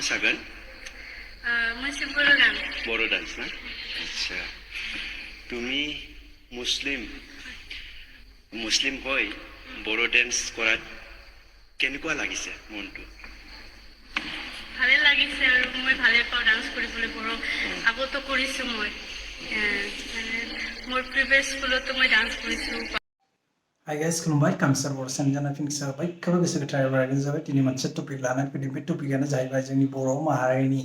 मोसागोन मोनसे बर' गान বড়ো ডান্স না আচ্ছা তুমি মুছলিম হৈ বড়ো ডেন্স কৰাত কেনেকুৱা লাগিছে মনটো ভালে লাগিছে আৰু মই ভালে পাওঁ ডান্স কৰিবলৈ বৰ আগতো কৰিছোঁ মই মোৰ প্ৰিভিয়াছ স্কুলতো মই ডান্স কৰিছোঁ Hi guys, खुलुमबाय कामसार बर' सानजाना फिनिक्सा बयखौबो गोसो गोथारै बरायनाय जाबाय दिनै मोनसे टपिक लानानै फैदों बे टपिकआनो जाहैबाय जोंनि बर' माहारिनि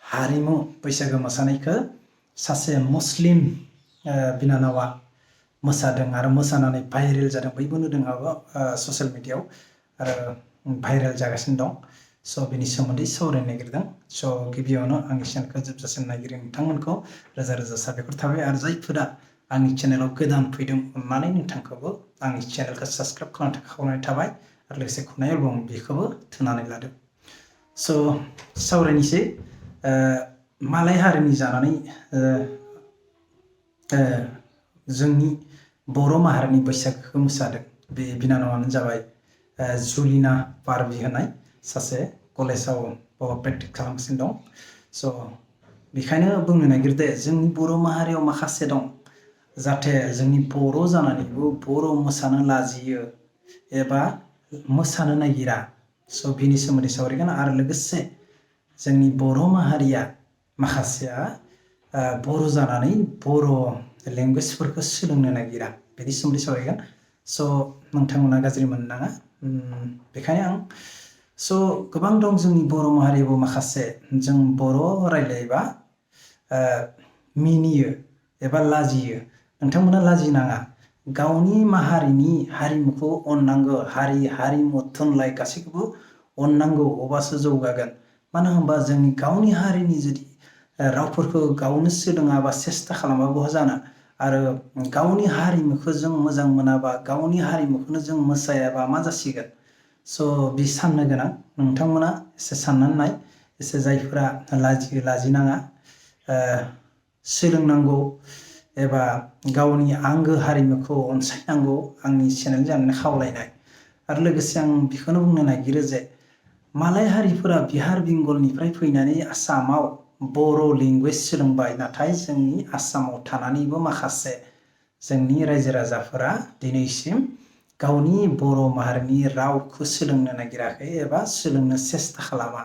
हारिमु बैसागो मोसानायखौ सासे मुस्लिम बिनानावा मोसादों आरो मोसानानै भाइरेल जादों बयबो नुदों ससियेल मिडियायाव आरो भाइरेल जागासिनो दं स' बेनि सोमोन्दै सावरायनो नागिरदों स' गिबियावनो आंनि चेनेलखौ जोबजासिम नागिरो नोंथांमोनखौ रोजा रोजा साबायखर थाबाय आरो जायफोरा आंनि चेनेलाव गोदान फैदों अननानै नोंथांखौबो आंनि चेनेलखौ साबस्क्राइब खालामनो थाखाय खावलायनाय थाबाय आरो लोगोसे खुनायाव दं बेखौबो थुनानै लादो स' सावरायनोसै मालाय हारिनि जानानै जोंनि बर' माहारिनि बैसागोखौ मोसादों बे बिनानावानो जाबाय जुलिना पारभि होननाय सासे कलेजाव प्रेक्टिस खालामगासिनो दं स' बेखायनो बुंनो नागिरदो जोंनि बर' माहारियाव माखासे दं जाहाथे जोंनि बर' जानानैबो बर' मोसानो लाजियो एबा मोसानो नागिरा स' बिनि सोमोन्दै सावरायगोन आरो लोगोसे जोंनि बर' माहारिया माखासेया बर' जानानै बर' लेंगुवेजफोरखौ सोलोंनो नागिरा बेनि सोमोन्दै सावरायगोन स' नोंथांमोना गाज्रि मोननो नाङा बेखायनो आं स' गोबां दं जोंनि बर' माहारियावबो माखासे जों बर' रायलायबा मिनियो एबा लाजियो नोंथांमोना लाजिनाङा गावनि माहारिनि हारिमुखौ अननांगौ हारिमु थुनलाइ गासैखौबो अननांगौ अब्लासो जौगागोन मानो होनबा जोंनि गावनि हारिनि जुदि रावफोरखौ गावनो सोलोङाबा सेस्था खालामाबा बहा जानो आरो गावनि हारिमुखौ जों मोजां मोनाबा गावनि हारिमुखौनो जों मोसायाबा मा जासिगोन स' बे साननो गोनां नोंथांमोना एसे साननानै नाय एसे जायफोरा लाजिनाङा सोलोंनांगौ एबा गावनि आंगो हारिमुखौ अनसायनांगौ आंनि चेनेल जानानै खावलायनाय आरो लोगोसे आं बेखौनो बुंनो नागिरो जे मालाय हारिफोरा बिहार बेंगलनिफ्राय फैनानै आसामाव बर' लेंगुवेज सोलोंबाय नाथाय जोंनि आसामाव थानानैबो माखासे जोंनि रायजो राजाफोरा दिनैसिम गावनि बर' माहारिनि रावखौ सोलोंनो नागिराखै एबा सोलोंनो सेस्था खालामा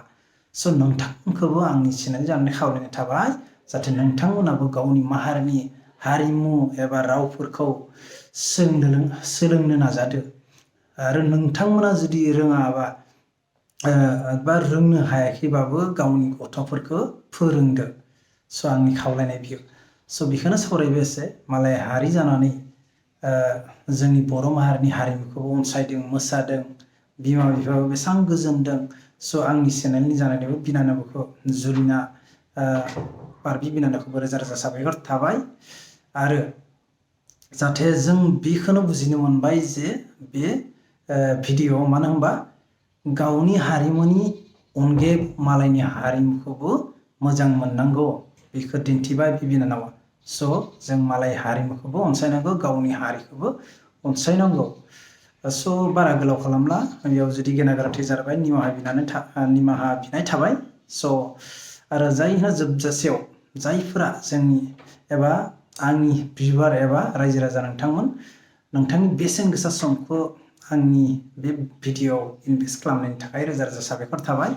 स' नोंथांमोनखौबो आंनि चेनेल जानानै खावलायनाय थाबाय जाहाथे नोंथांमोनाबो गावनि माहारिनि हारिमु एबा रावफोरखौ सोलोंनो नाजादो आरो नोंथांमोना जुदि रोङाबा बा रोंनो हायाखैबाबो गावनि गथ'फोरखौ फोरोंदो स' आंनि खावलायनाय बियो स' बेखौनो सावरायबाय एसे मालाय हारि जानानै जोंनि बर' माहारिनि हारिमुखौबो अनसायदों मोसादों बिमा बिफाबो बेसेबां गोजोनदों स' आंनि चेनेलनि जानायनिबो बिनानावखौ जुलिना पारभि बिनानावखौबो रोजा रोजा साबायखर थाबाय आरो जाहाथे जों बेखौनो बुजिनो मोनबाय जे बे भिडिअ मानो होनबा गावनि हारिमुनि अनगायै मालायनि हारिमुखौबो मोजां मोननांगौ बेखौ दिन्थिबाय बे बिनानावा स' जों मालाय हारिमुखौबो अनसायनांगौ गावनि हारिखौबो अनसायनांगौ स' बारा गोलाव खालामला बेयाव जुदि गेना गोरोन्थि जाबाय निमाहा बिनाय थाबाय स' आरो जायहा जोबजासेयाव जायफोरा जोंनि एबा आंनि बिबार एबा रायजो राजा नोंथांनि बेसेन गोसा समखौ आंनि बे भिडिअ'आव इनभेस्ट खालामनायनि थाखाय रोजा रोजा साबायखर थाबाय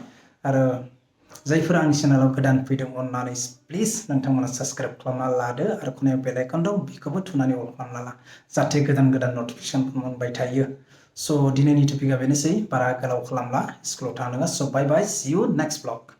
आरो जायफोरा आंनि चेनेलाव गोदान फैदों अननानै प्लिज नोंथांमोना साबस्क्राइब खालामना लादो आरो खनायाव बेल आइकन दं बेखौबो थुनानै अल खालामना ला जाहाथे गोदान नटिफिकेसन मोनबाय थायो स' दिनैनि टपिकआ बेनोसै बारा गोलाव खालामला स्कुलाव थांनाङा स' बाय बाय सि इउ नेक्स्ट ब्लग